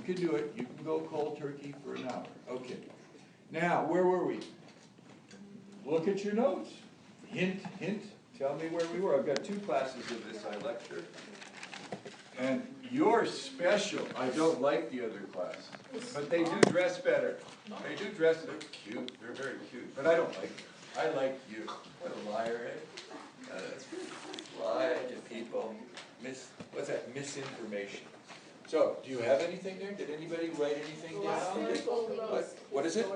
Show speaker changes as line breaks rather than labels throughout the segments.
can do it. You can go cold turkey for an hour. Okay. Now, where were we? Look at your notes. Hint, hint. Tell me where we were. I've got 2 classes of this I lecture. And you're special. I don't like the other class. But they do dress better. They do dress, they're cute. They're very cute. But I don't like them. I like you. What a liar, eh? Lie to people. What's that? Misinformation. So, do you have anything there? Did anybody write anything down? What is it?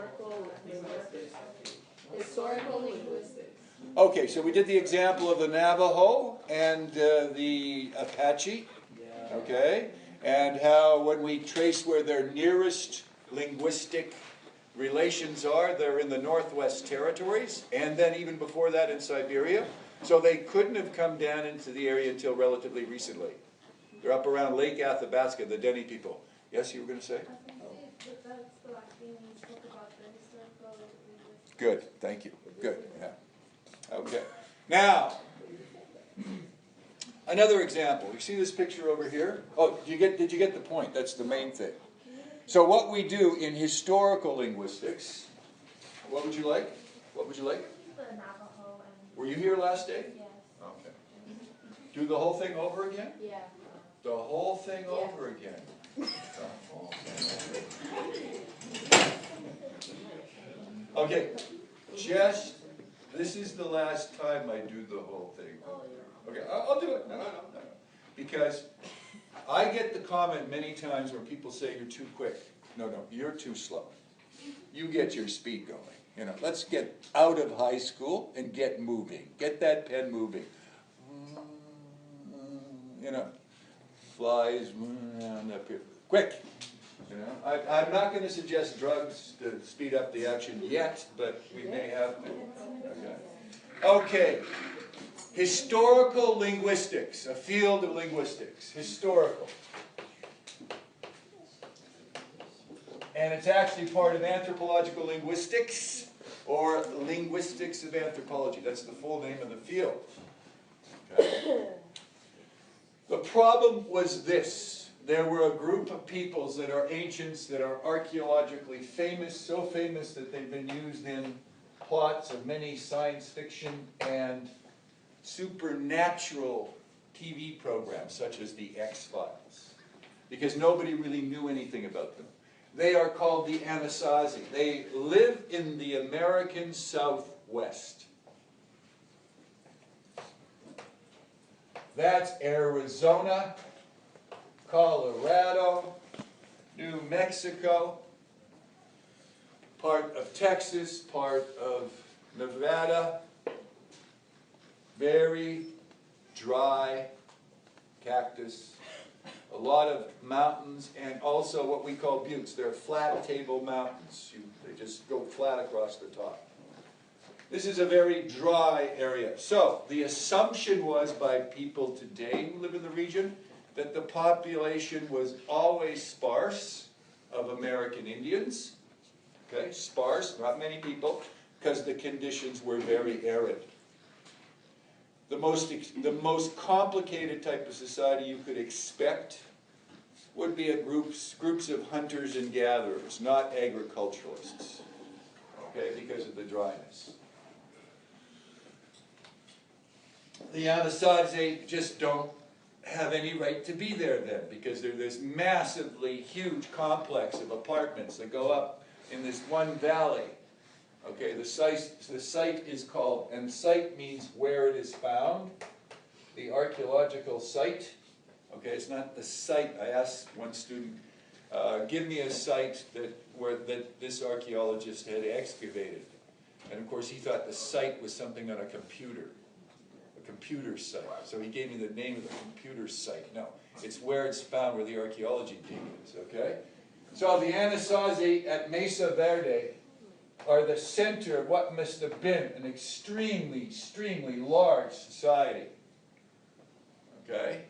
Historical linguistics.
Okay, so we did the example of the Navajo and the Apache. Okay, and how when we trace where their nearest linguistic relations are, they're in the Northwest Territories, and then even before that in Siberia. So they couldn't have come down into the area until relatively recently. They're up around Lake Athabasca, the Denny people. Yes, you were going to say? Good, thank you. Good, yeah. Okay. Now, another example. You see this picture over here? Oh, did you get the point? That's the main thing. So what we do in historical linguistics, what would you like? What would you like?
The Navajo and...
Were you here last day?
Yes.
Okay. Do the whole thing over again?
Yeah.
The whole thing over again. The whole thing over again. Okay. This is the last time I do the whole thing. Okay, I'll do it. No. Because I get the comment many times where people say you're too quick. No, you're too slow. You get your speed going. You know, let's get out of high school and get moving. Get that pen moving. You know, flies around up here. Quick. You know, I'm not going to suggest drugs to speed up the action yet, but we may have to. Okay. Historical linguistics, a field of linguistics. Historical. And it's actually part of anthropological linguistics, or linguistics of anthropology. That's the full name of the field. Okay. The problem was this. There were a group of peoples that are ancients, that are archaeologically famous, so famous that they've been used in plots of many science fiction and supernatural TV programs, such as the X-Files, because nobody really knew anything about them. They are called the Anasazi. They live in the American Southwest. That's Arizona, Colorado, New Mexico, part of Texas, part of Nevada. Very dry cactus, a lot of mountains, and also what we call buttes. They're flat table mountains. They just go flat across the top. This is a very dry area. So the assumption was by people today who live in the region that the population was always sparse of American Indians. Okay, sparse, not many people, because the conditions were very arid. The most complicated type of society you could expect would be groups of hunters and gatherers, not agriculturalists, okay, because of the dryness. The Anasazi just don't have any right to be there then, because they're this massively huge complex of apartments that go up in this one valley. Okay, the site is called, and site means where it is found, the archaeological site. Okay, it's not the site. I asked one student, give me a site that this archaeologist had excavated. And of course he thought the site was something on a computer site. So he gave me the name of the computer site. No, it's where it's found, where the archaeology dig is, okay? So the Anasazi at Mesa Verde are the center of what must have been an extremely, extremely large society. Okay?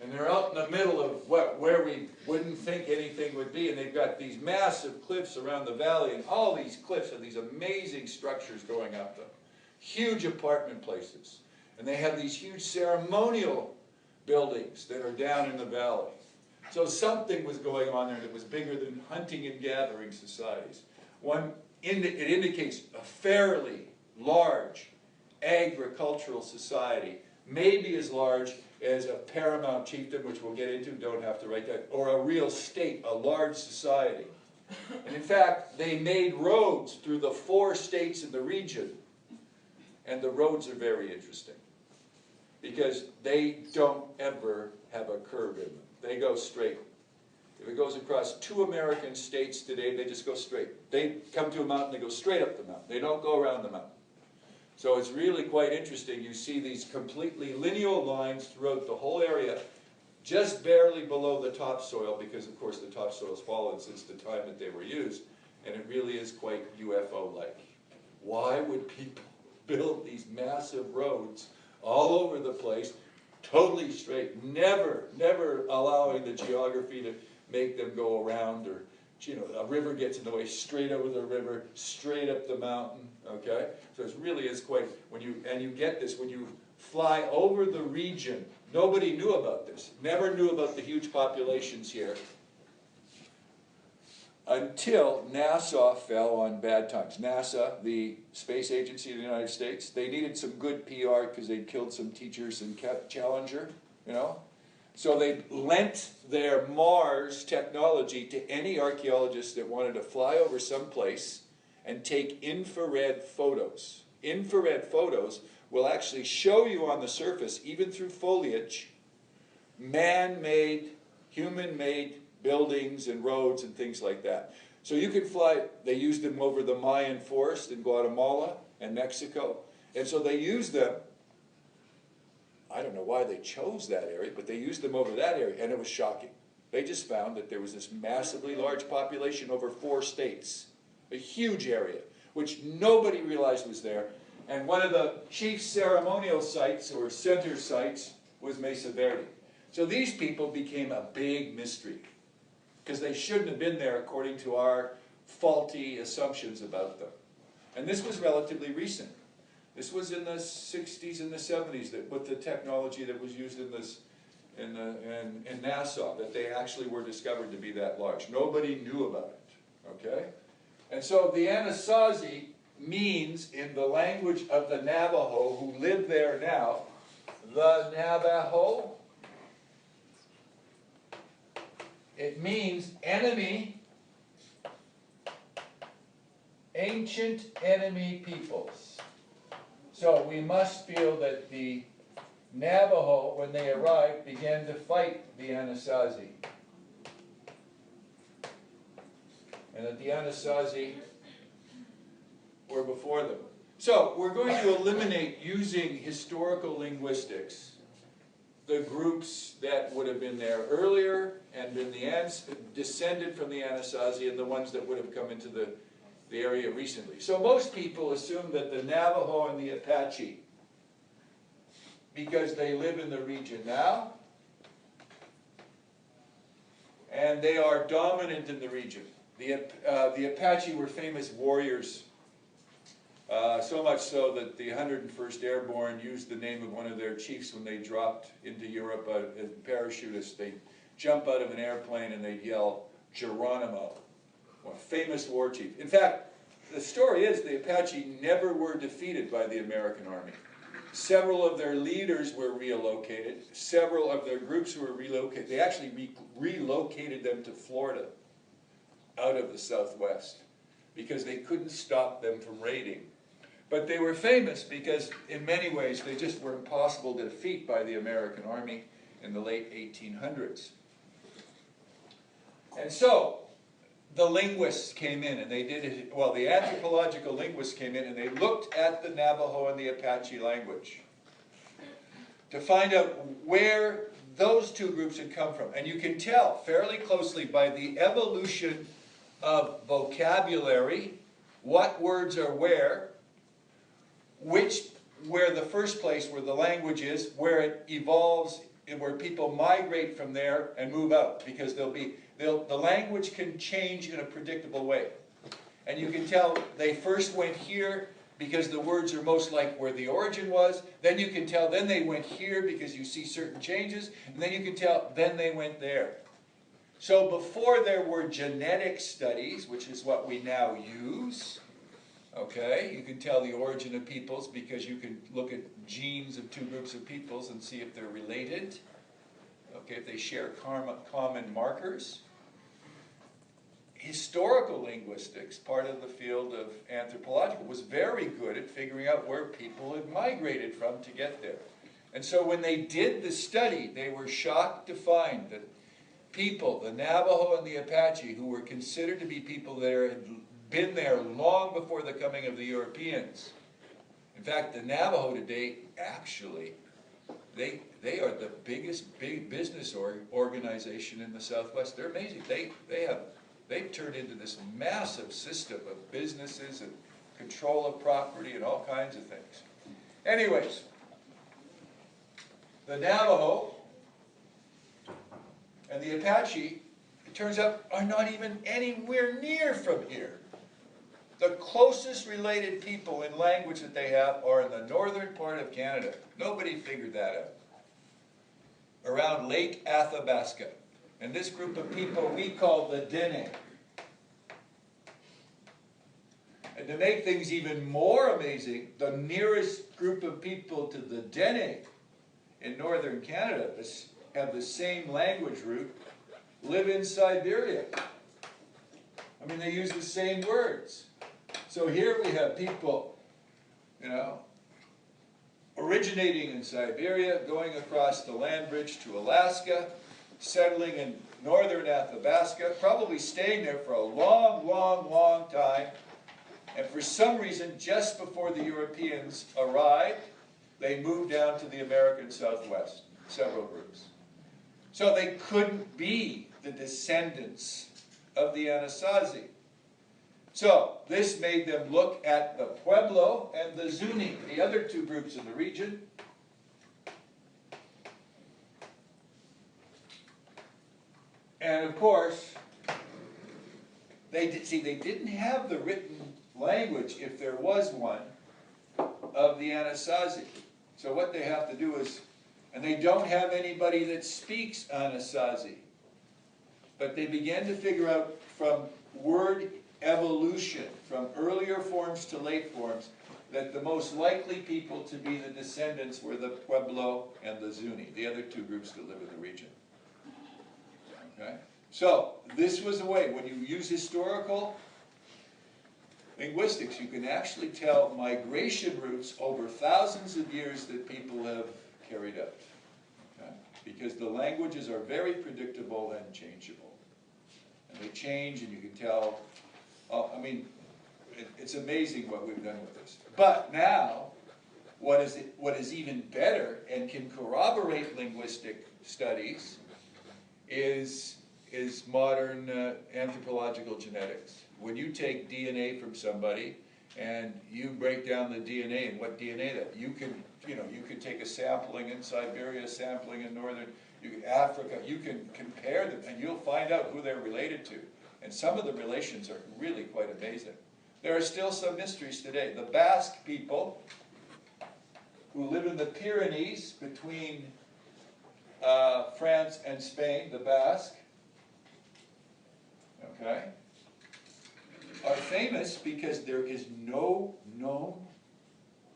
And they're out in the middle of where we wouldn't think anything would be, and they've got these massive cliffs around the valley, and all these cliffs have these amazing structures going up them. Huge apartment places. And they have these huge ceremonial buildings that are down in the valley. So something was going on there that was bigger than hunting and gathering societies. It indicates a fairly large agricultural society, maybe as large as a paramount chieftain, which we'll get into, don't have to write that, or a real state, a large society. And in fact, they made roads through the 4 states in the region, and the roads are very interesting, because they don't ever have a curve in them. They go straight. If it goes across 2 American states today, they just go straight. They come to a mountain, they go straight up the mountain. They don't go around the mountain. So it's really quite interesting. You see these completely lineal lines throughout the whole area, just barely below the topsoil, because of course the topsoil's fallen since the time that they were used, and it really is quite UFO-like. Why would people build these massive roads all over the place, totally straight, never allowing the geography to make them go around, or, you know, a river gets in the way, straight over the river, straight up the mountain, okay? So it really is quite, and you get this, when you fly over the region, nobody knew about this, never knew about the huge populations here, until NASA fell on bad times. NASA, the space agency of the United States, they needed some good PR because they'd killed some teachers in Challenger, you know? So they lent their Mars technology to any archaeologist that wanted to fly over someplace and take infrared photos. Infrared photos will actually show you on the surface, even through foliage, man-made, human-made buildings and roads and things like that. So you could fly, they used them over the Mayan forest in Guatemala and Mexico, and so they used them. I don't know why they chose that area, but they used them over that area, and it was shocking. They just found that there was this massively large population over 4 states, a huge area, which nobody realized was there. And one of the chief ceremonial sites, or center sites, was Mesa Verde. So these people became a big mystery, because they shouldn't have been there according to our faulty assumptions about them. And this was relatively recent. This was in the 60s and the 70s, that with the technology that was used in NASA, that they actually were discovered to be that large. Nobody knew about it, okay? And so the Anasazi means, in the language of the Navajo who live there now, the Navajo, it means enemy, ancient enemy peoples. So we must feel that the Navajo, when they arrived, began to fight the Anasazi. And that the Anasazi were before them. So we're going to eliminate, using historical linguistics, the groups that would have been there earlier and been descended from the Anasazi, and the ones that would have come into the area recently. So most people assume that the Navajo and the Apache, because they live in the region now, and they are dominant in the region. The Apache were famous warriors, so much so that the 101st Airborne used the name of one of their chiefs when they dropped into Europe as parachutists. They'd jump out of an airplane and they'd yell, Geronimo, a famous war chief. In fact, the story is the Apache never were defeated by the American army. Several of their leaders were relocated. Several of their groups were relocated. They actually relocated them to Florida, out of the Southwest, because they couldn't stop them from raiding. But they were famous because, in many ways, they just were impossible to defeat by the American army in the late 1800s. And so, the linguists came in, and they did it, well, the anthropological linguists came in, and they looked at the Navajo and the Apache language to find out where those two groups had come from. And you can tell fairly closely by the evolution of vocabulary, what words are where the first place where the language is, where it evolves, and where people migrate from there and move out, because the language can change in a predictable way. And you can tell they first went here because the words are most like where the origin was. Then you can tell then they went here because you see certain changes. And then you can tell then they went there. So before there were genetic studies, which is what we now use, okay, you can tell the origin of peoples because you can look at genes of two groups of peoples and see if they're related, okay, if they share common markers. Historical linguistics, part of the field of anthropological, was very good at figuring out where people had migrated from to get there. And so when they did the study, they were shocked to find that people, the Navajo and the Apache, who were considered to be people that had been there long before the coming of the Europeans. In fact, the Navajo today, actually, they are the biggest business organization in the Southwest. They're amazing. They've turned into this massive system of businesses and control of property and all kinds of things. Anyways, the Navajo and the Apache, it turns out, are not even anywhere near from here. The closest related people in language that they have are in the northern part of Canada. Nobody figured that out. Around Lake Athabasca. And this group of people we call the Dene. And to make things even more amazing, the nearest group of people to the Dene in northern Canada have the same language root, live in Siberia. I mean, they use the same words. So here we have people, originating in Siberia, going across the land bridge to Alaska, settling in northern Athabasca, probably staying there for a long, long, long time. And for some reason, just before the Europeans arrived, they moved down to the American Southwest, several groups. So they couldn't be the descendants of the Anasazi. So this made them look at the Pueblo and the Zuni, the other two groups in the region. And of course, they didn't have the written language, if there was one, of the Anasazi. So what they have to do is, and they don't have anybody that speaks Anasazi, but they began to figure out from word evolution, from earlier forms to late forms, that the most likely people to be the descendants were the Pueblo and the Zuni, the other two groups that live in the region. Okay? So this was a way, when you use historical linguistics, you can actually tell migration routes over thousands of years that people have carried out. Okay? Because the languages are very predictable and changeable. And they change, and you can tell, it's amazing what we've done with this. But now, what is even better and can corroborate linguistic studies is modern anthropological genetics. When you take DNA from somebody and you break down the DNA and what DNA that you can take a sampling in Siberia, sampling in Africa, you can compare them and you'll find out who they're related to. And some of the relations are really quite amazing. There are still some mysteries today. The Basque people, who live in the Pyrenees between France and Spain, the Basque, okay, are famous because there is no known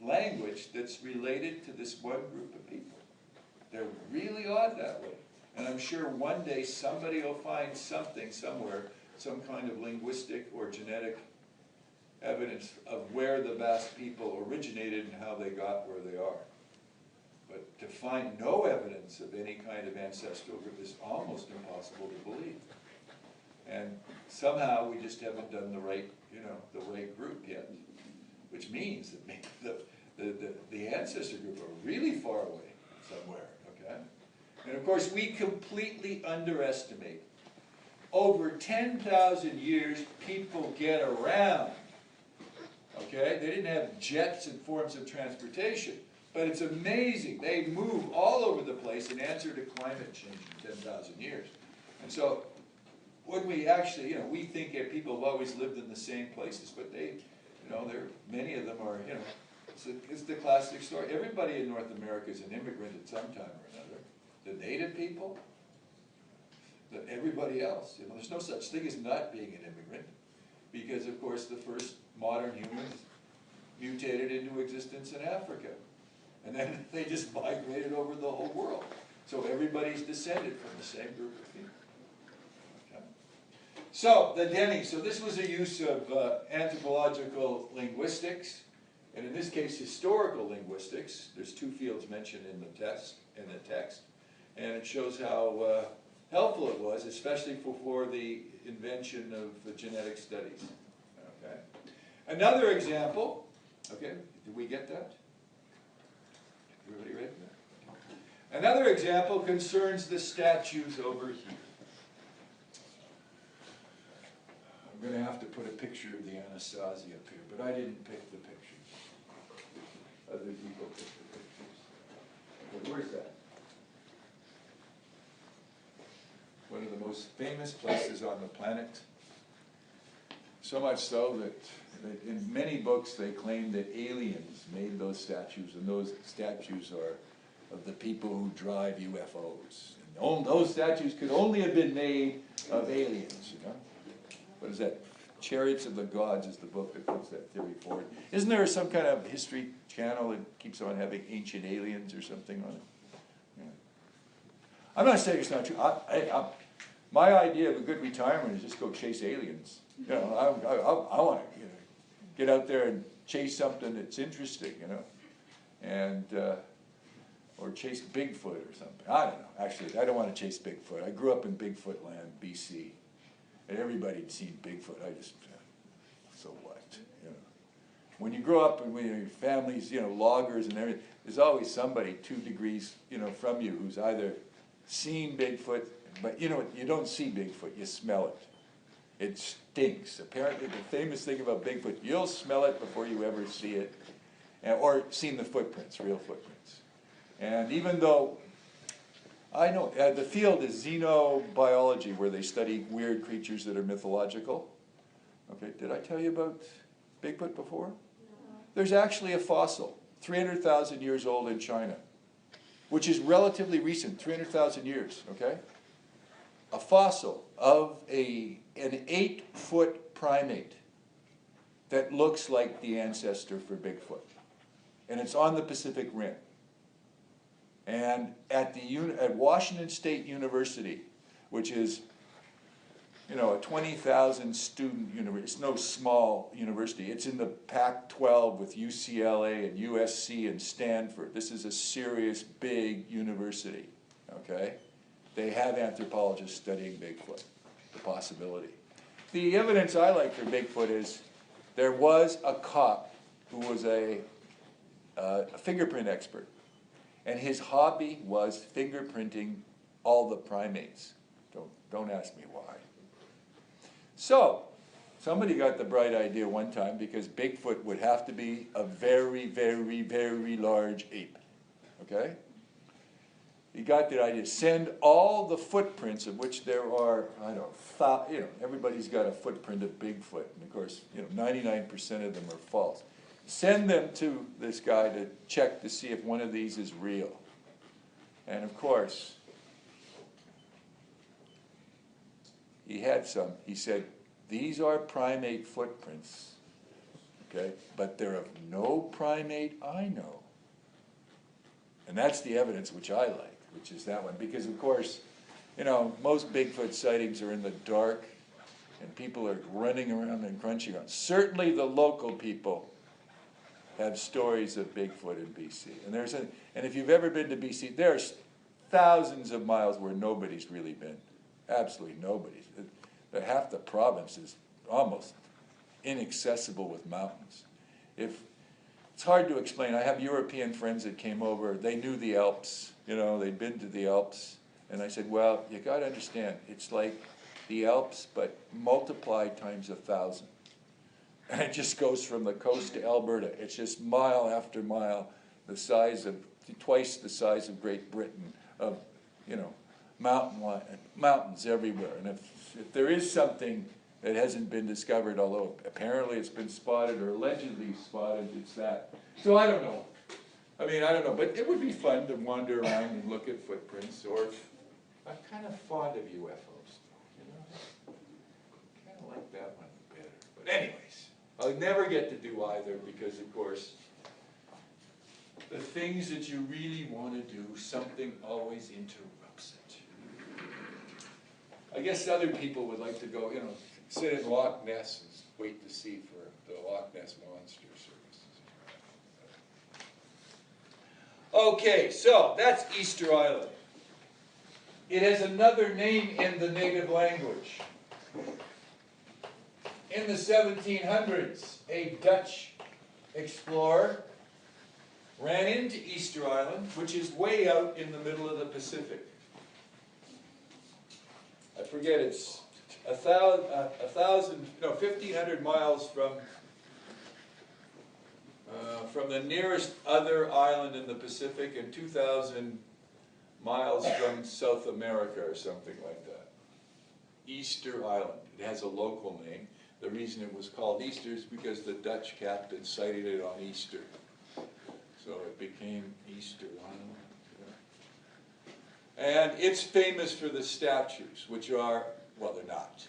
language that's related to this one group of people. They're really odd that way. And I'm sure one day somebody will find something somewhere, some kind of linguistic or genetic evidence of where the Basque people originated and how they got where they are. But to find no evidence of any kind of ancestral group is almost impossible to believe. And somehow we just haven't done the right group yet, which means that maybe the ancestor group are really far away somewhere, okay? And of course, we completely underestimate. Over 10,000 years, people get around, okay? They didn't have jets and forms of transportation, but it's amazing. They move all over the place in answer to climate change in 10,000 years. And so, when we actually, we think that people have always lived in the same places, but many of them are, it's the classic story. Everybody in North America is an immigrant at some time or another. The native people, than everybody else. You know, there's no such thing as not being an immigrant, because of course the first modern humans mutated into existence in Africa. And then they just migrated over the whole world. So everybody's descended from the same group of people. Okay. So, the Denny. So this was a use of anthropological linguistics, and in this case, historical linguistics. There's two fields mentioned in the text, and it shows how helpful it was, especially before the invention of the genetic studies. Okay. Another example. Okay, did we get that? Everybody ready? Another example concerns the statues over here. I'm going to have to put a picture of the Anasazi up here, but I didn't pick the pictures. Other people picked the pictures. But where's that? One of the most famous places on the planet. So much so that in many books they claim that aliens made those statues, and those statues are of the people who drive UFOs. And those statues could only have been made of aliens, you know? What is that? Chariots of the Gods is the book that puts that theory forward. Isn't there some kind of history channel that keeps on having ancient aliens or something on it? Yeah. I'm not saying it's not true. My idea of a good retirement is just go chase aliens. You know, I want to get out there and chase something that's interesting, you know, and or chase Bigfoot or something. I don't know. Actually, I don't want to chase Bigfoot. I grew up in Bigfoot land, BC, and everybody had seen Bigfoot. I just, so what, you know? When you grow up and when your family's, you know, loggers and everything, there's always somebody 2 degrees, you know, from you who's either seen Bigfoot, but you know, you don't see Bigfoot, you smell it. It stinks. Apparently, the famous thing about Bigfoot, you'll smell it before you ever see it, or seen the footprints, real footprints. And even though, I know, the field is xenobiology, where they study weird creatures that are mythological. Okay, did I tell you about Bigfoot before? No. There's actually a fossil, 300,000 years old in China, which is relatively recent, 300,000 years, okay? A fossil of an 8-foot primate that looks like the ancestor for Bigfoot. And it's on the Pacific Rim. And at Washington State University, which is, you know, a 20,000 student university, it's no small university. It's in the Pac-12 with UCLA and USC and Stanford. This is a serious, big university, okay? They have anthropologists studying Bigfoot, the possibility. The evidence I like for Bigfoot is there was a cop who was a fingerprint expert, and his hobby was fingerprinting all the primates. Don't ask me why. So, somebody got the bright idea one time, because Bigfoot would have to be a very, very, very large ape, okay? He got the idea, send all the footprints, of which there are, I don't know, everybody's got a footprint of Bigfoot, and of course, 99% of them are false. Send them to this guy to check to see if one of these is real. And of course, he had some. He said, these are primate footprints, okay, but they're of no primate I know. And that's the evidence which I like, which is that one. Because, of course, most Bigfoot sightings are in the dark, and people are running around and crunching on. Certainly the local people have stories of Bigfoot in BC. And if you've ever been to BC, there's thousands of miles where nobody's really been. Absolutely nobody's. Half the province is almost inaccessible with mountains. It's hard to explain. I have European friends that came over. They knew the Alps. They'd been to the Alps. And I said, well, you got to understand, it's like the Alps, but multiplied times 1,000. And it just goes from the coast to Alberta. It's just mile after mile, twice the size of Great Britain, of, mountains everywhere. And if there is something that hasn't been discovered, although apparently it's been spotted or allegedly spotted, it's that. So I don't know. I don't know, but it would be fun to wander around and look at footprints, or I'm kind of fond of UFOs, you know? Kind of like that one better. But anyways, I'll never get to do either because, of course, the things that you really want to do, something always interrupts it. I guess other people would like to go, you know, sit in Loch Ness and wait to see for the Loch Ness Monster services. Okay, so that's Easter Island. It has another name in the native language. In the 1700s, a Dutch explorer ran into Easter Island, which is way out in the middle of the Pacific. I forget, it's 1,500 miles from the nearest other island in the Pacific and 2,000 miles from South America or something like that. Easter Island. It has a local name. The reason it was called Easter is because the Dutch captain sighted it on Easter. So it became Easter Island. And it's famous for the statues, which are, well, they're not.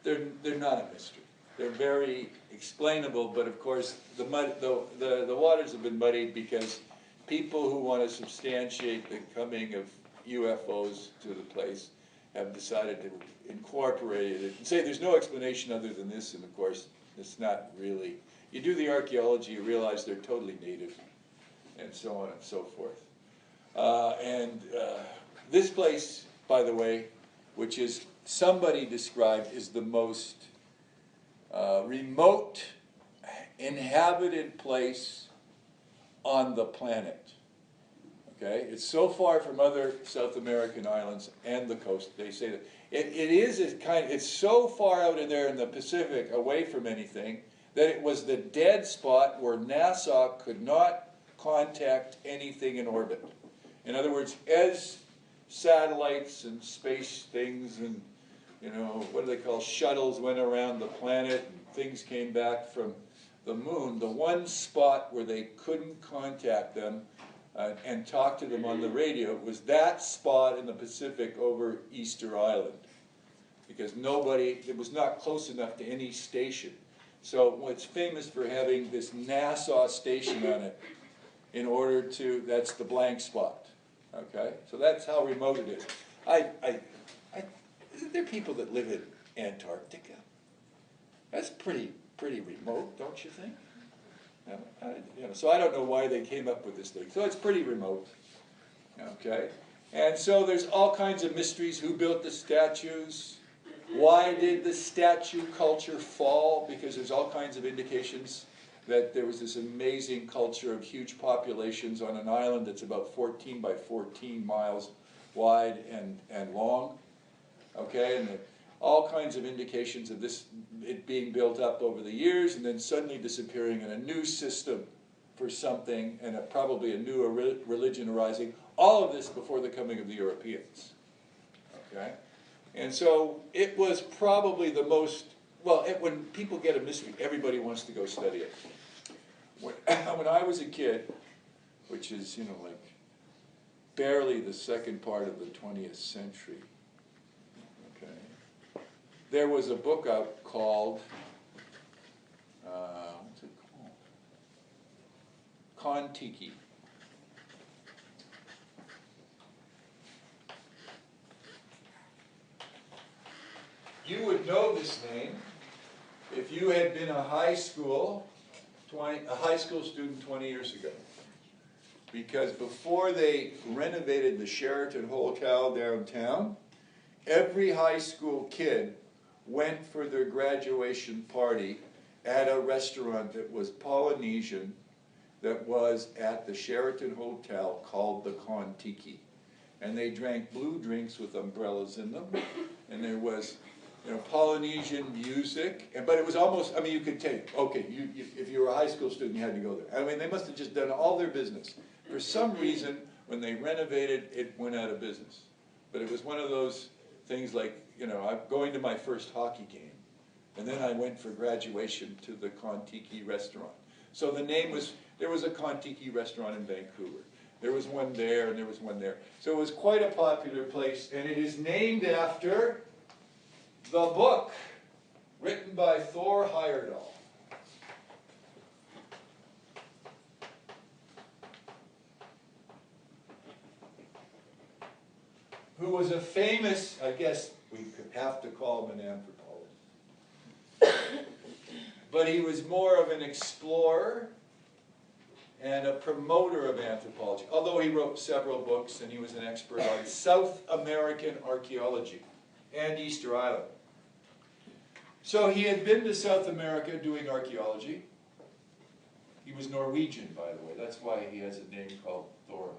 They're not a mystery. They're very explainable, but of course the waters have been muddied because people who want to substantiate the coming of UFOs to the place have decided to incorporate it and say there's no explanation other than this, and of course it's not really. You do the archaeology, you realize they're totally native, and so on and so forth. This place, by the way, which is somebody described as the most remote inhabited place on the planet. Okay, it's so far from other South American islands and the coast. They say that it's so far out in there in the Pacific, away from anything, that it was the dead spot where NASA could not contact anything in orbit. In other words, as satellites and space things and, you know, what do they call, shuttles went around the planet and things came back from the moon, the one spot where they couldn't contact them and talk to them on the radio was that spot in the Pacific over Easter Island. Because it was not close enough to any station. So it's famous for having this NASA station on it in order to, that's the blank spot. Okay? So that's how remote it is. There are people that live in Antarctica. That's pretty remote, don't you think? So I don't know why they came up with this thing. So it's pretty remote. Okay? And so there's all kinds of mysteries. Who built the statues? Why did the statue culture fall? Because there's all kinds of indications that there was this amazing culture of huge populations on an island that's about 14 by 14 miles wide and long. Okay, and all kinds of indications of it being built up over the years and then suddenly disappearing in a new system for something and probably a new religion arising. All of this before the coming of the Europeans. Okay? And so it was probably the most, well, when people get a mystery, everybody wants to go study it. When I was a kid, which is, you know, like barely the second part of the 20th century, okay, there was a book out called, what's it called? Kon-Tiki. You would know this name if you had been a high school student 20 years ago. Because before they renovated the Sheraton Hotel downtown, every high school kid went for their graduation party at a restaurant that was Polynesian that was at the Sheraton Hotel called the Kon-Tiki. And they drank blue drinks with umbrellas in them, and there was, you know, Polynesian music, but it was almost, I mean, you could take, okay, if you were a high school student, you had to go there. I mean, they must have just done all their business. For some reason, when they renovated, it went out of business. But it was one of those things like, you know, I'm going to my first hockey game, and then I went for graduation to the Kon-Tiki restaurant. So the name was, there was a Kon-Tiki restaurant in Vancouver. There was one there, and there was one there. So it was quite a popular place, and it is named after the book written by Thor Heyerdahl. Who was a famous, I guess we could have to call him an anthropologist. But he was more of an explorer and a promoter of anthropology, although he wrote several books and he was an expert on South American archaeology and Easter Island. So he had been to South America doing archaeology. He was Norwegian, by the way. That's why he has a name called Thor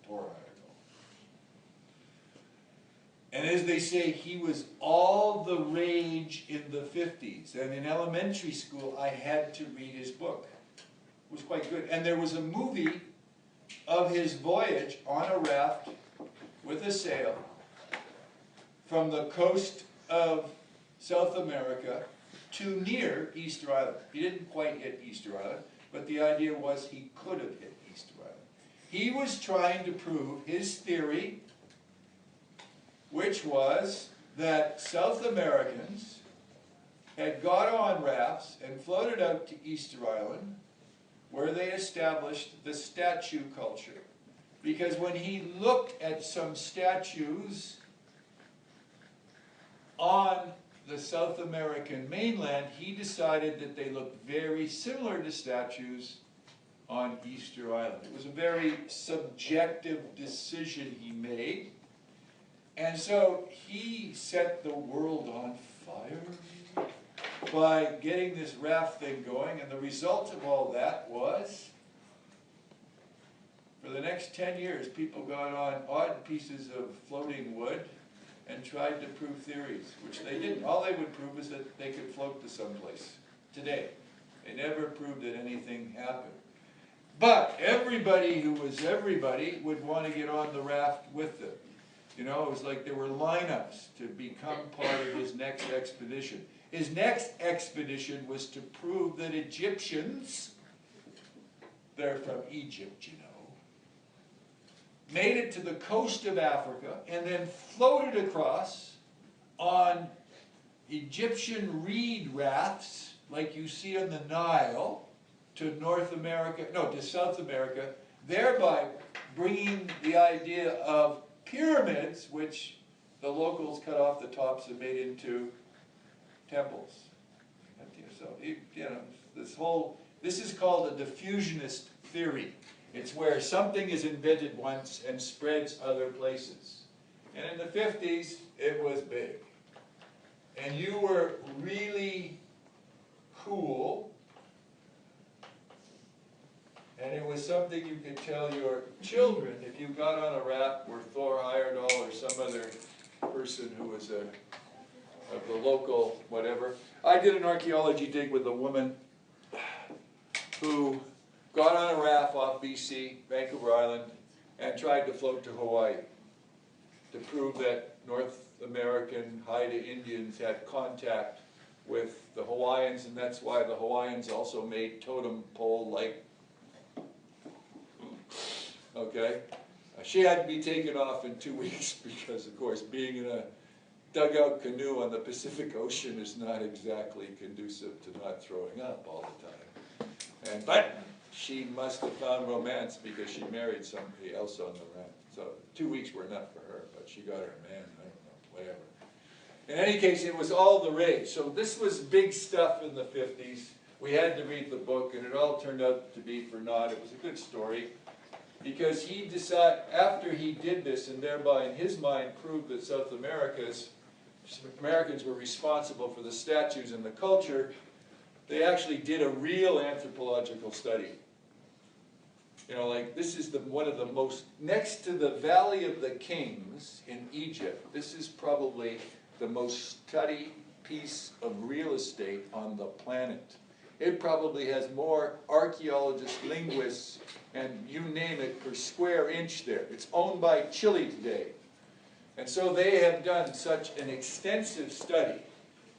Heyerdahl. And as they say, he was all the rage in the 50s. And in elementary school, I had to read his book. It was quite good. And there was a movie of his voyage on a raft with a sail from the coast of South America to near Easter Island. He didn't quite hit Easter Island, but the idea was he could have hit Easter Island. He was trying to prove his theory, which was that South Americans had got on rafts and floated out to Easter Island, where they established the statue culture. Because when he looked at some statues on the South American mainland, he decided that they looked very similar to statues on Easter Island. It was a very subjective decision he made. And so he set the world on fire by getting this raft thing going, and the result of all that was, for the next 10 years, people got on odd pieces of floating wood and tried to prove theories, which they didn't. All they would prove is that they could float to someplace today. They never proved that anything happened. But everybody who was everybody would want to get on the raft with them. You know, it was like there were lineups to become part of his next expedition. His next expedition was to prove that Egyptians, they're from Egypt, you know, made it to the coast of Africa and then floated across on Egyptian reed rafts, like you see on the Nile, to North America, no, to South America, thereby bringing the idea of pyramids, which the locals cut off the tops and made into temples. So, you know, this is called a diffusionist theory. It's where something is invented once and spreads other places. And in the 50s, it was big. And you were really cool. And it was something you could tell your children if you got on a raft where Thor Heyerdahl or some other person who was of the local whatever. I did an archaeology dig with a woman who got on a raft off BC, Vancouver Island, and tried to float to Hawaii to prove that North American Haida Indians had contact with the Hawaiians, and that's why the Hawaiians also made totem pole-like. Okay? She had to be taken off in 2 weeks because, of course, being in a dugout canoe on the Pacific Ocean is not exactly conducive to not throwing up all the time. But she must have found romance because she married somebody else on the raft. So 2 weeks were enough for her, but she got her man, I don't know, whatever. In any case, it was all the rage. So this was big stuff in the 50s. We had to read the book, and it all turned out to be for naught. It was a good story. Because he decided, after he did this, and thereby in his mind proved that South Americans were responsible for the statues and the culture, they actually did a real anthropological study. You know, like this is one of the most, next to the Valley of the Kings in Egypt, this is probably the most studied piece of real estate on the planet. It probably has more archaeologists, linguists, and you name it, per square inch there. It's owned by Chile today. And so they have done such an extensive study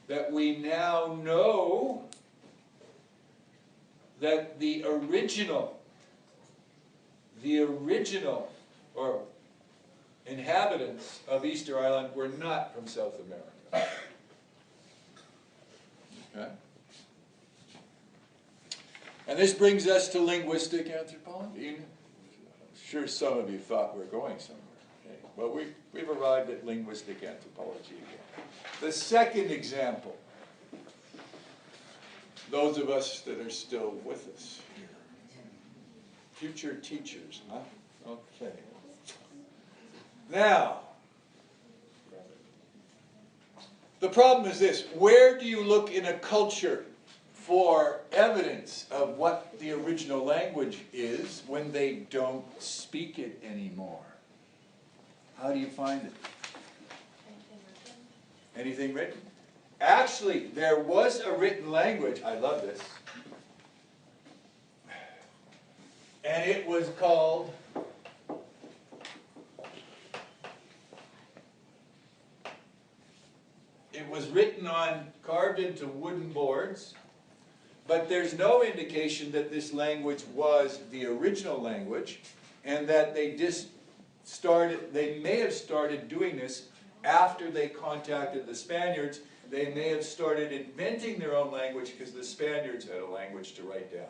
that we now know that the original the original or inhabitants of Easter Island were not from South America. Okay? And this brings us to linguistic anthropology. I'm sure some of you thought we were going somewhere. Okay? Well, we've arrived at linguistic anthropology again. The second example, those of us that are still with us here. Future teachers, huh? Okay. Now, the problem is this. Where do you look in a culture for evidence of what the original language is when they don't speak it anymore? How do you find it? Anything written? Actually, there was a written language. I love this. And it was called it was written on, carved into wooden boards, but there's no indication that this language was the original language, and that they may have started doing this after they contacted the Spaniards. They may have started inventing their own language because the Spaniards had a language to write down.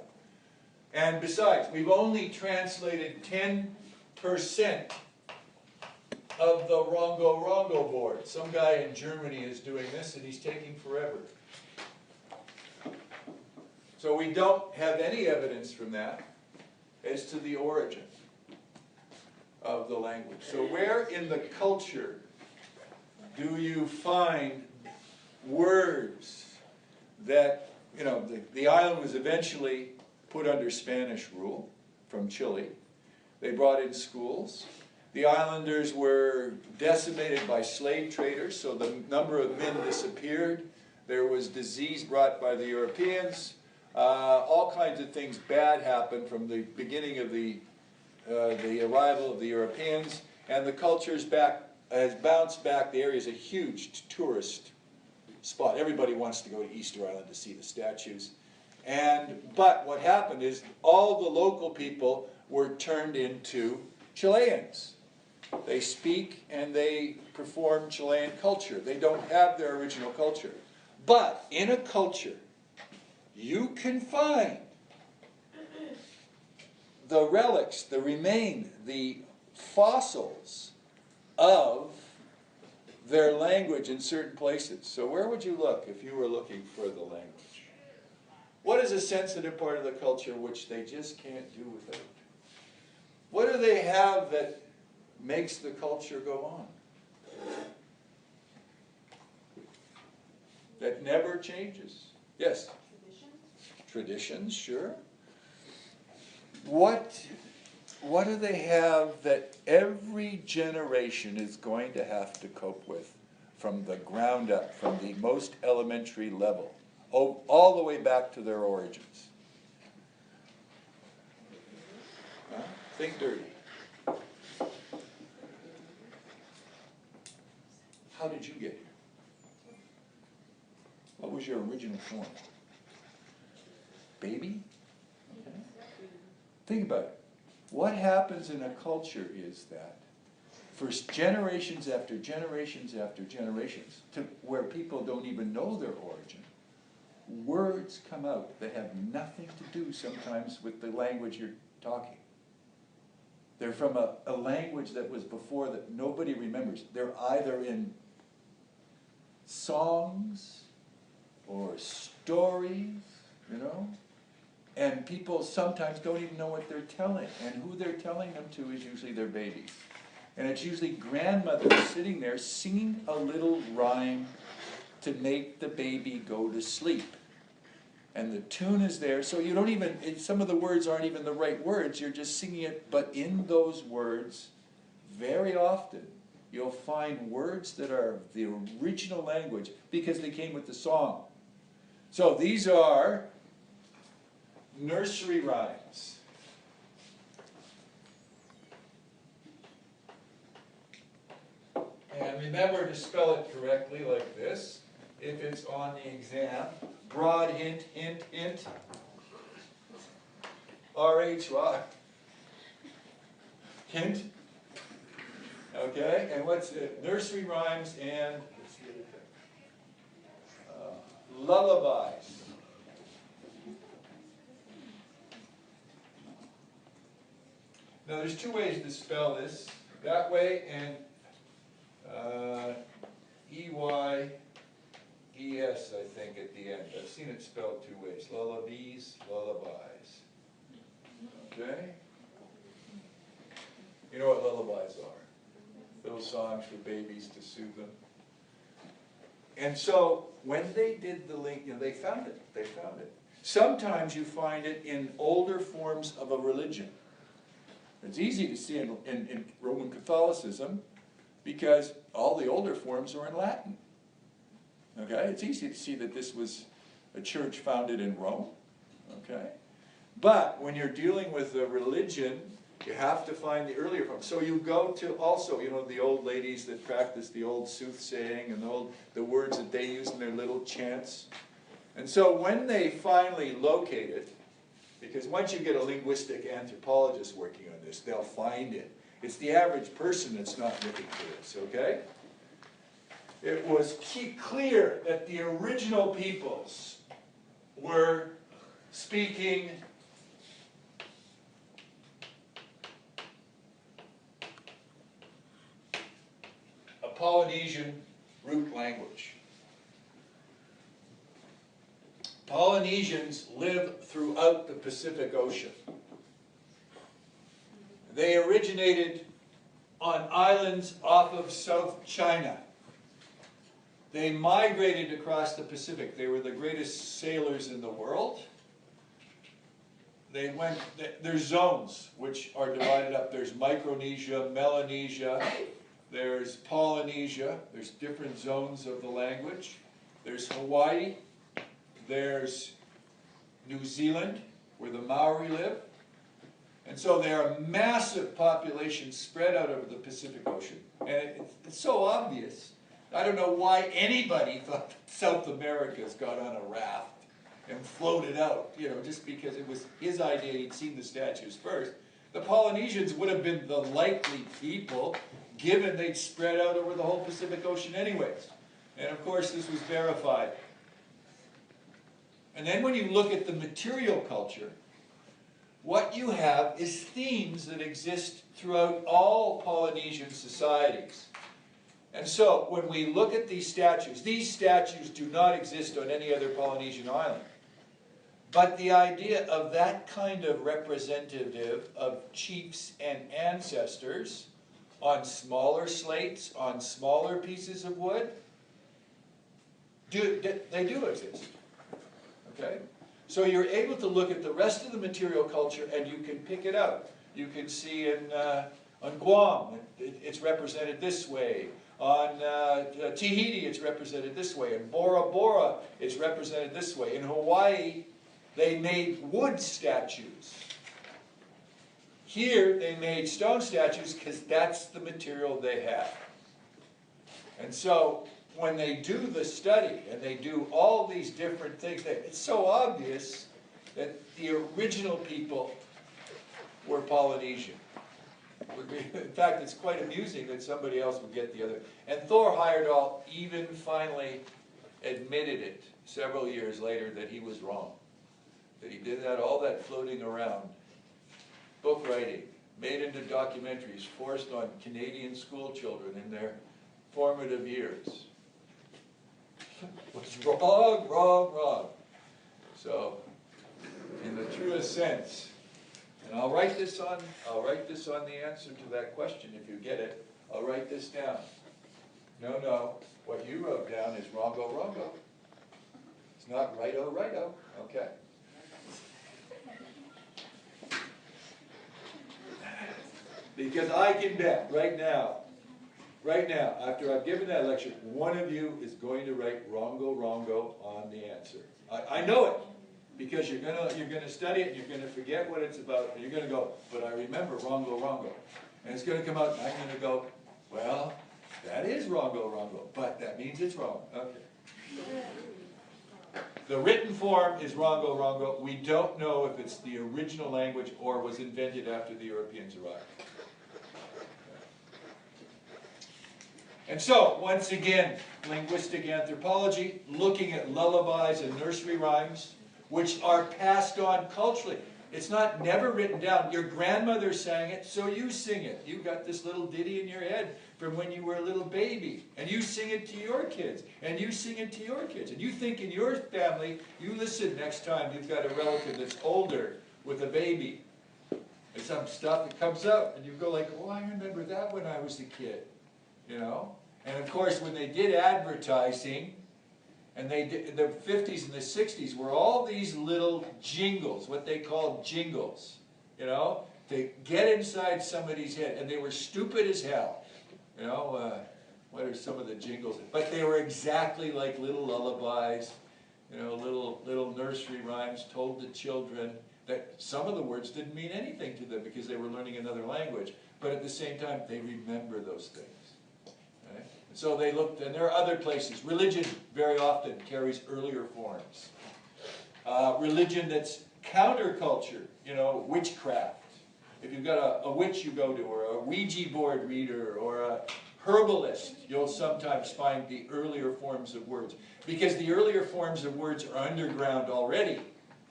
And besides, we've only translated 10% of the Rongo board. Some guy in Germany is doing this, and he's taking forever. So we don't have any evidence from that as to the origin of the language. So where in the culture do you find words that, you know, the island was eventually put under Spanish rule from Chile. They brought in schools. The islanders were decimated by slave traders, so the number of men disappeared. There was disease brought by the Europeans. All kinds of things bad happened from the beginning of the arrival of the Europeans, and the culture's has bounced back. The area is a huge tourist spot. Everybody wants to go to Easter Island to see the statues. But what happened is all the local people were turned into Chileans. They speak and they perform Chilean culture. They don't have their original culture. But in a culture, you can find the relics, the remain, the fossils of their language in certain places. So where would you look if you were looking for the language? What is a sensitive part of the culture which they just can't do without? What do they have that makes the culture go on? That never changes? Yes? Traditions, sure. What do they have that every generation is going to have to cope with from the ground up, from the most elementary level, all the way back to their origins? Huh? Think dirty. How did you get here? What was your original form? Baby? Okay. Think about it. What happens in a culture is that for generations after generations after generations, to where people don't even know their origin, words come out that have nothing to do sometimes with the language you're talking. They're from a language that was before that nobody remembers. They're either in songs or stories, you know? And people sometimes don't even know what they're telling. And who they're telling them to is usually their babies. And it's usually grandmothers sitting there singing a little rhyme to make the baby go to sleep. And the tune is there, so you don't even, some of the words aren't even the right words, you're just singing it, but in those words, very often, you'll find words that are the original language because they came with the song. So these are nursery rhymes. And remember to spell it correctly like this, if it's on the exam. Broad hint, hint, hint. R-H-Y. Hint. Okay, and what's it? Nursery rhymes and what's the other thing? Lullabies. Now there's two ways to spell this. That way and E-Y-E-S, I think, at the end. I've seen it spelled two ways. Lullabies, lullabies. Okay? You know what lullabies are? Little songs for babies to soothe them. And so, when they did the link, you know, they found it. They found it. Sometimes you find it in older forms of a religion. It's easy to see in Roman Catholicism because all the older forms are in Latin. Okay? It's easy to see that this was a church founded in Rome. Okay? But when you're dealing with a religion, you have to find the earlier forms. So you go to also, you know, the old ladies that practice the old soothsaying and the words that they use in their little chants. And so when they finally locate it, because once you get a linguistic anthropologist working on this, they'll find it. It's the average person that's not looking for this, okay? It was clear that the original peoples were speaking a Polynesian root language. Polynesians live throughout the Pacific Ocean. They originated on islands off of South China. They migrated across the Pacific. They were the greatest sailors in the world. There's zones which are divided up. There's Micronesia, Melanesia, there's Polynesia. There's different zones of the language. There's Hawaii. There's New Zealand, where the Maori live. And so there are massive populations spread out over the Pacific Ocean. And it's so obvious. I don't know why anybody thought that South America's got on a raft and floated out, you know, just because it was his idea, he'd seen the statues first. The Polynesians would have been the likely people, given they'd spread out over the whole Pacific Ocean anyways. And of course this was verified. And then when you look at the material culture, what you have is themes that exist throughout all Polynesian societies. And so, when we look at these statues do not exist on any other Polynesian island. But the idea of that kind of representative of chiefs and ancestors on smaller slates, on smaller pieces of wood, they do exist. Okay? So you're able to look at the rest of the material culture and you can pick it out. You can see on Guam, it's represented this way. On Tahiti, it's represented this way. In Bora Bora, it's represented this way. In Hawaii, they made wood statues. Here, they made stone statues because that's the material they have. And so, when they do the study and they do all these different things, it's so obvious that the original people were Polynesian. In fact, it's quite amusing that somebody else would get the other. And Thor Heyerdahl even finally admitted it several years later that he was wrong. That he did all that floating around, book writing, made into documentaries, forced on Canadian school children in their formative years. Was wrong, wrong, wrong. So, in the truest sense, and I'll write this on the answer to that question if you get it. I'll write this down. No, what you wrote down is wrongo, wrongo. It's not righto, righto, okay? Because I can bet right now, after I've given that lecture, one of you is going to write wrongo, wrongo on the answer. I know it. Because you're gonna study it, and you're gonna forget what it's about, and you're gonna go, but I remember wrongo, wrongo. And it's gonna come out, and I'm gonna go, well, that is wrongo, wrongo, but that means it's wrong. Okay. The written form is wrongo, wrongo. We don't know if it's the original language or was invented after the Europeans arrived. And so, once again, linguistic anthropology, looking at lullabies and nursery rhymes, which are passed on culturally. It's not never written down. Your grandmother sang it, so you sing it. You got this little ditty in your head from when you were a little baby. And you sing it to your kids. And you sing it to your kids. And you think in your family, you listen next time you've got a relative that's older with a baby. And some stuff that comes up. And you go like, oh, I remember that when I was a kid. You know? And of course, when they did advertising, and they did, the 50s and the 60s were all these little jingles, what they called jingles, you know, to get inside somebody's head. And they were stupid as hell. You know, what are some of the jingles? But they were exactly like little lullabies, you know, little nursery rhymes told to children. That some of the words didn't mean anything to them because they were learning another language. But at the same time, they remember those things. Right? So they looked, and there are other places. Religion very often carries earlier forms. Religion that's counterculture, you know, witchcraft. If you've got a witch you go to, or a Ouija board reader, or a herbalist, you'll sometimes find the earlier forms of words. Because the earlier forms of words are underground already,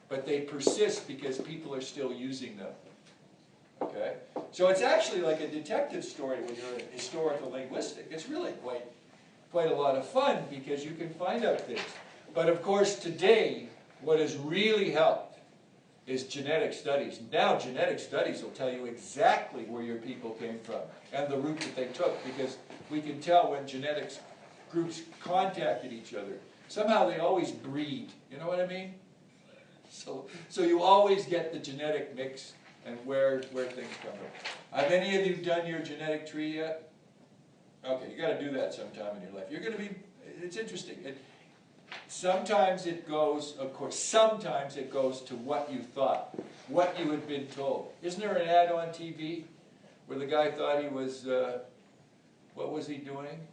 but they persist because people are still using them. Okay? So it's actually like a detective story when you're in historical linguistic. It's really quite a lot of fun because you can find out things. But of course today, what has really helped is genetic studies. Now genetic studies will tell you exactly where your people came from and the route that they took, because we can tell when genetics groups contacted each other. Somehow they always breed. You know what I mean? So you always get the genetic mix and where things come from. Have any of you done your genetic tree yet? Okay, you got to do that sometime in your life. You're going to be, it's interesting. Sometimes it goes, of course, sometimes it goes to what you thought, what you had been told. Isn't there an ad on TV where the guy thought he was, what was he doing?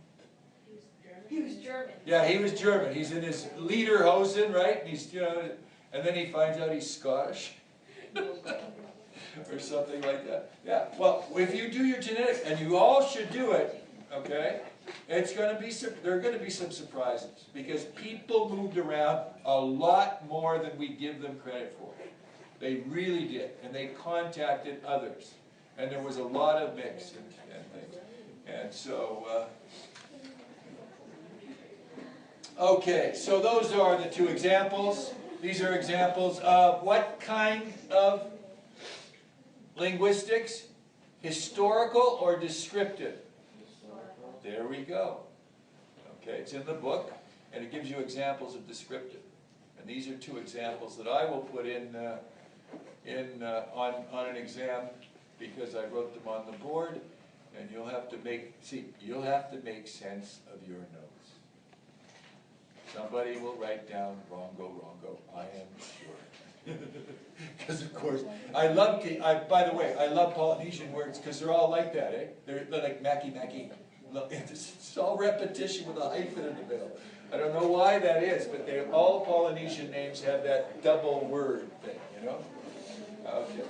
He was German.
Yeah, he was German. He's in his lederhosen, right? And he's, you know, and then he finds out he's Scottish. Or something like that. Yeah, well, if you do your genetics, and you all should do it, okay, it's going to be there are going to be some surprises, because people moved around a lot more than we give them credit for. They really did, and they contacted others, and there was a lot of mix and things. And so, okay, so those are the two examples. These are examples of what kind of linguistics? Historical or descriptive? There we go. Okay, it's in the book, and it gives you examples of descriptive. And these are two examples that I will put in on an exam, because I wrote them on the board, and you'll have to make sense of your notes. Somebody will write down wrongo, I am sure. Because of course, by the way, I love Polynesian words because they're all like that, eh? They're like maki. It's all repetition with a hyphen in the middle. I don't know why that is, but all Polynesian names have that double word thing, you know? Okay.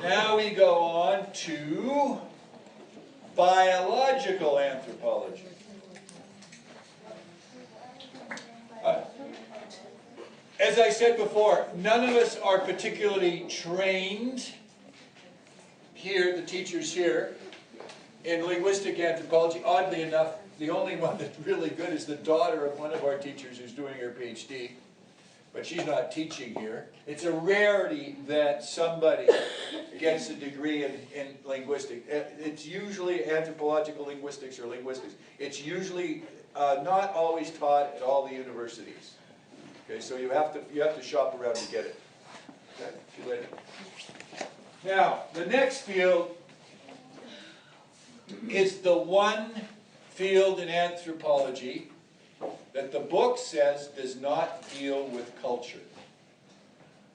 Now we go on to biological anthropology. As I said before, none of us are particularly trained here, the teachers here, in linguistic anthropology. Oddly enough, the only one that's really good is the daughter of one of our teachers who's doing her PhD, but she's not teaching here. It's a rarity that somebody gets a degree in linguistics. It's usually anthropological linguistics or linguistics. It's usually not always taught at all the universities. Okay, so you have to shop around to get it. Okay, see you later. Now, the next field is the one field in anthropology that the book says does not deal with culture.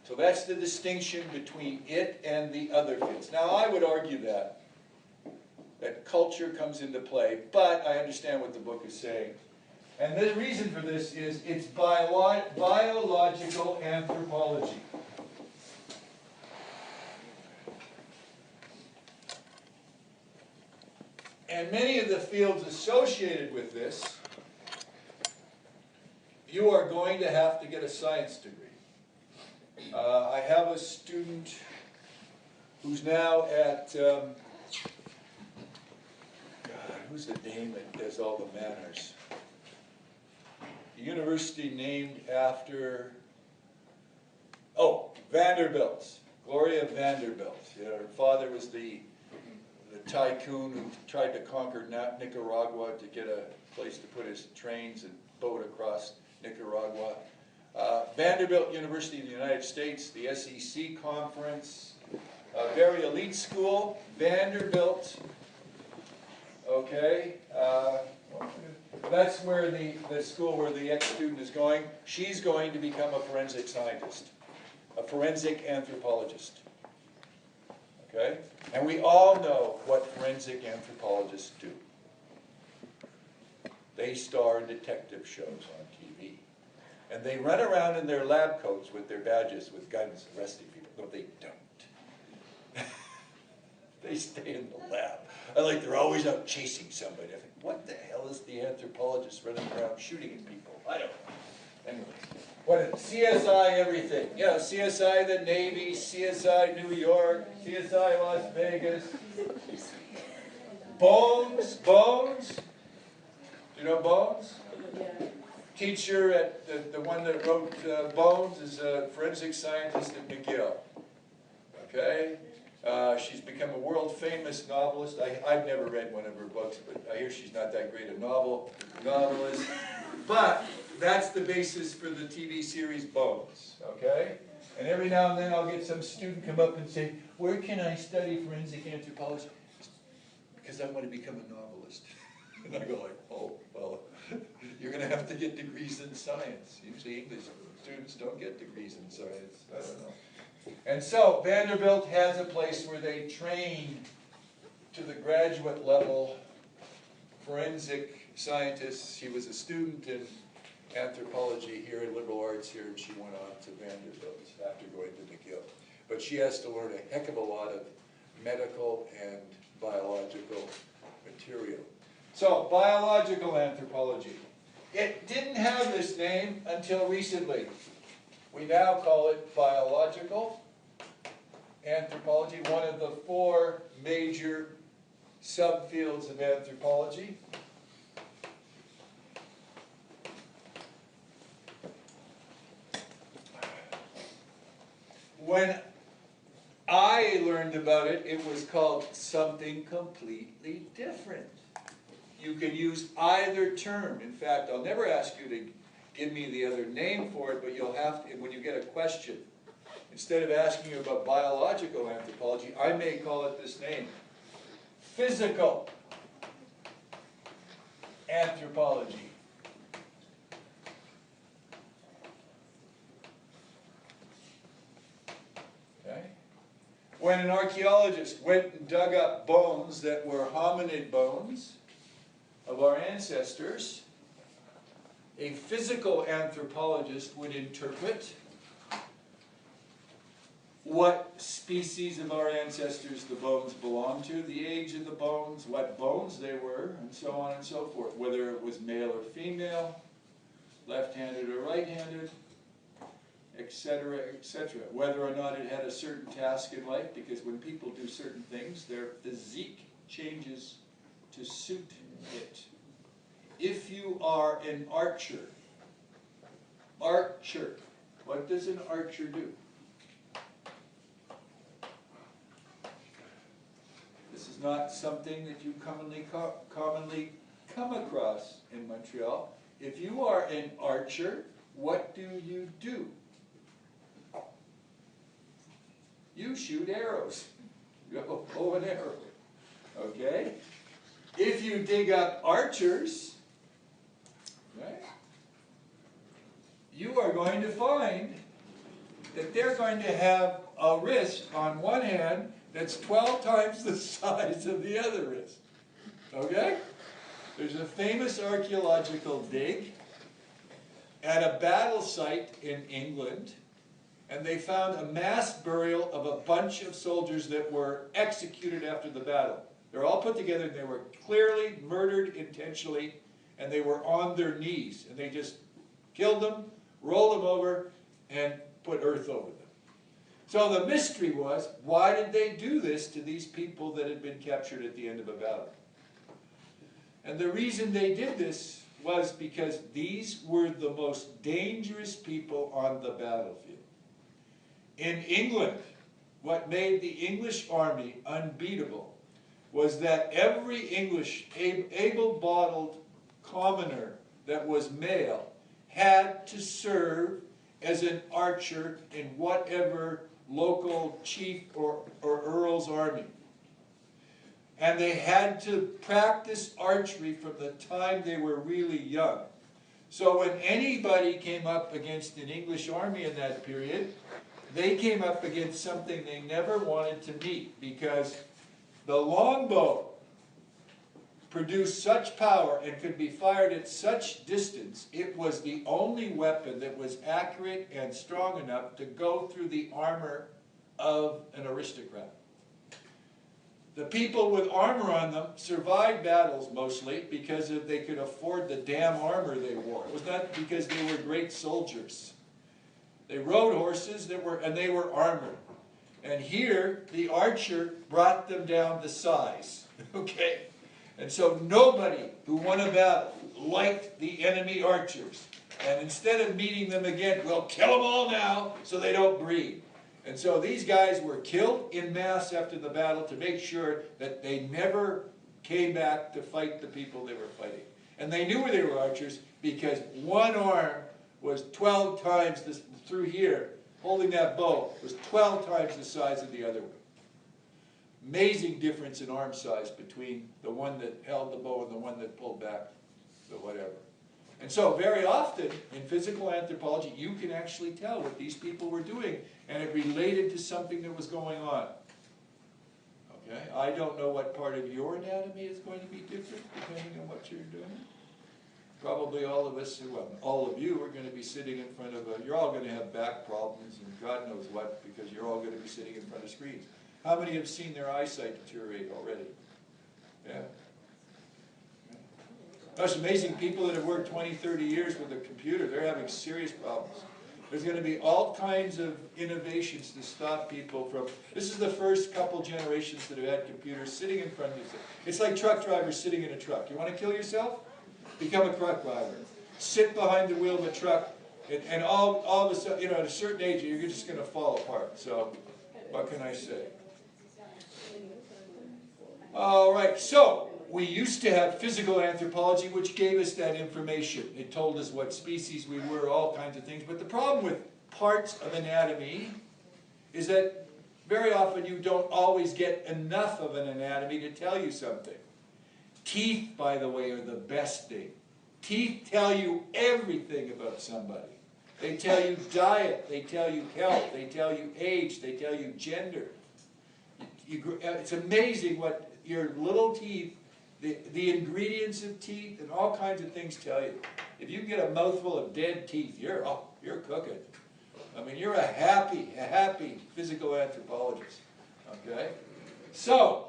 So that's the distinction between it and the other fields. Now, I would argue that culture comes into play, but I understand what the book is saying. And the reason for this is it's biological anthropology. And many of the fields associated with this, you are going to have to get a science degree. I have a student who's now at, God, who's the name that does all the manners? The university named after, oh, Vanderbilt, Gloria Vanderbilt. Yeah, her father was the tycoon who tried to conquer Nicaragua to get a place to put his trains and boat across Nicaragua. Vanderbilt University in the United States, the SEC conference, a very elite school, Vanderbilt, okay, that's where the school where the ex-student is going. She's going to become a forensic scientist, a forensic anthropologist, okay? And we all know what forensic anthropologists do. They star in detective shows on TV. And they run around in their lab coats with their badges, with guns, arresting people. No, they don't. They stay in the lab. I like they're always out chasing somebody. I think, what the hell is the anthropologist running around shooting at people? I don't know. Anyway, what is CSI everything? You know, CSI the Navy, CSI New York, CSI Las Vegas. Bones. Do you know Bones? Teacher at the one that wrote Bones is a forensic scientist at McGill. Okay? She's become a world famous novelist. I've never read one of her books, but I hear she's not that great a novelist. But that's the basis for the TV series Bones. Okay? And every now and then I'll get some student come up and say, where can I study forensic anthropology? Because I want to become a novelist. And I go like, oh, well, you're going to have to get degrees in science. Usually English students don't get degrees in science. I don't know. And so Vanderbilt has a place where they train to the graduate level forensic scientists. She was a student in anthropology here in liberal arts here, and she went on to Vanderbilt after going to McGill. But she has to learn a heck of a lot of medical and biological material. So, biological anthropology. It didn't have this name until recently. We now call it biological anthropology, one of the 4 major subfields of anthropology. When I learned about it, it was called something completely different. You can use either term. In fact, I'll never ask you to give me the other name for it, but you'll have to, when you get a question, instead of asking you about biological anthropology, I may call it this name: physical anthropology. Okay? When an archaeologist went and dug up bones that were hominid bones of our ancestors, a physical anthropologist would interpret what species of our ancestors the bones belonged to, the age of the bones, what bones they were, and so on and so forth, whether it was male or female, left-handed or right-handed, etc., etc. Whether or not it had a certain task in life, because when people do certain things, their physique changes to suit it. If you are an archer, what does an archer do? This is not something that you commonly come across in Montreal. If you are an archer, what do? You shoot arrows. You go bow and arrow. Okay? If you dig up archers, right, you are going to find that they're going to have a wrist on one hand that's 12 times the size of the other wrist. Okay? There's a famous archaeological dig at a battle site in England, and they found a mass burial of a bunch of soldiers that were executed after the battle. They're all put together and they were clearly murdered intentionally, and they were on their knees, and they just killed them, rolled them over, and put earth over them. So the mystery was, why did they do this to these people that had been captured at the end of a battle? And the reason they did this was because these were the most dangerous people on the battlefield. In England, what made the English army unbeatable was that every English able-bodied commoner that was male had to serve as an archer in whatever local chief or earl's army. And they had to practice archery from the time they were really young. So when anybody came up against an English army in that period, they came up against something they never wanted to meet, because the longbow produced such power and could be fired at such distance. It was the only weapon that was accurate and strong enough to go through the armor of an aristocrat. The people with armor on them survived battles mostly because they could afford the damn armor they wore. It was not because they were great soldiers. They rode horses and they were armored. And here, the archer brought them down to size. Okay? And so nobody who won a battle liked the enemy archers. And instead of meeting them again, we'll kill them all now so they don't breed. And so these guys were killed in mass after the battle to make sure that they never came back to fight the people they were fighting. And they knew they were archers because one arm was 12 times this, through here, holding that bow, was 12 times the size of the other one. Amazing difference in arm size between the one that held the bow and the one that pulled back the whatever. And so very often in physical anthropology, you can actually tell what these people were doing, and it related to something that was going on. Okay? I don't know what part of your anatomy is going to be different depending on what you're doing. Probably all of us, well, all of you are going to be sitting in front of you're all going to have back problems and God knows what, because you're all going to be sitting in front of screens. How many have seen their eyesight deteriorate already? Yeah. That's amazing. People that have worked 20, 30 years with a computer, they're having serious problems. There's going to be all kinds of innovations to stop people from... This is the first couple generations that have had computers sitting in front of you. It's like truck drivers sitting in a truck. You want to kill yourself? Become a truck driver. Sit behind the wheel of a truck, and all of a sudden, you know, at a certain age, you're just going to fall apart. So, what can I say? All right, so we used to have physical anthropology, which gave us that information. It told us what species we were, all kinds of things. But the problem with parts of anatomy is that very often you don't always get enough of an anatomy to tell you something. Teeth, by the way, are the best thing. Teeth tell you everything about somebody. They tell you diet, they tell you health, they tell you age, they tell you gender. It's amazing what your little teeth, the ingredients of teeth, and all kinds of things tell you. If you get a mouthful of dead teeth, you're cooking. I mean, you're a happy physical anthropologist. Okay? So,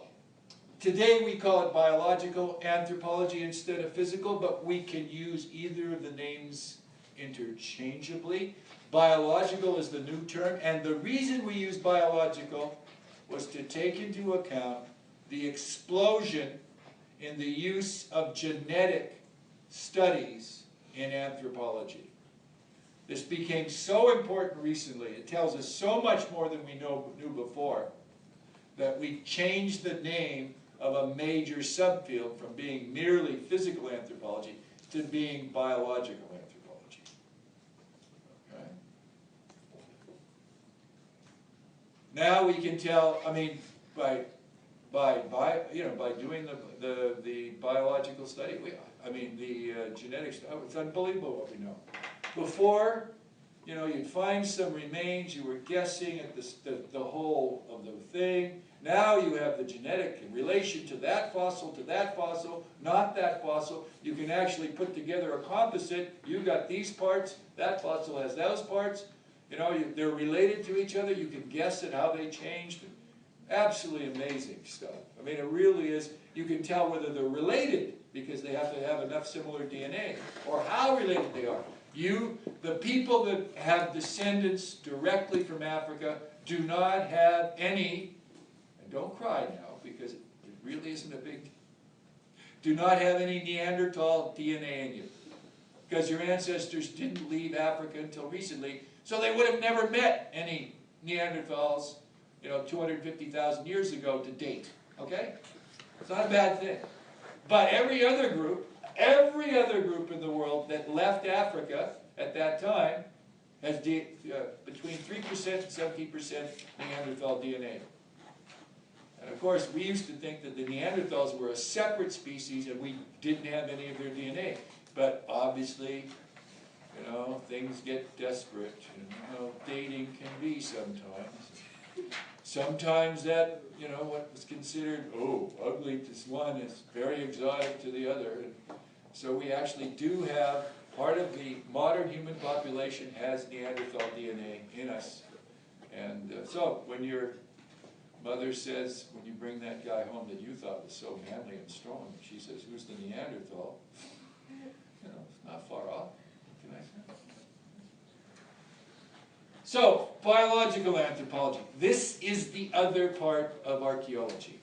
today we call it biological anthropology instead of physical, but we can use either of the names interchangeably. Biological is the new term, and the reason we use biological was to take into account the explosion in the use of genetic studies in anthropology. This became so important recently, it tells us so much more than we knew before, that we changed the name of a major subfield from being merely physical anthropology to being biological anthropology. Okay? Now we can tell, I mean, by doing the biological study, the genetics, it's unbelievable what we know. Before, you know, you'd find some remains, you were guessing at the whole of the thing. Now you have the genetic relation to that fossil, not that fossil. You can actually put together a composite. You got these parts, that fossil has those parts. You know, they're related to each other. You can guess at how they changed. Absolutely amazing stuff. I mean, it really is. You can tell whether they're related because they have to have enough similar DNA, or how related they are. The people that have descendants directly from Africa do not have any, and don't cry now because it really isn't a big, do not have any Neanderthal DNA in you. Because your ancestors didn't leave Africa until recently, so they would have never met any Neanderthals, 250,000 years ago to date. Okay? It's not a bad thing. But every other group in the world that left Africa at that time has between 3% and 17% Neanderthal DNA. And of course, we used to think that the Neanderthals were a separate species and we didn't have any of their DNA. But obviously, things get desperate. Dating can be sometimes. Sometimes that, what was considered, ugly to one is very exotic to the other. And so we actually do have, part of the modern human population has Neanderthal DNA in us. And so when your mother says, when you bring that guy home that you thought was so manly and strong, she says, who's the Neanderthal? It's not far off. Can I say? So, biological anthropology. This is the other part of archaeology.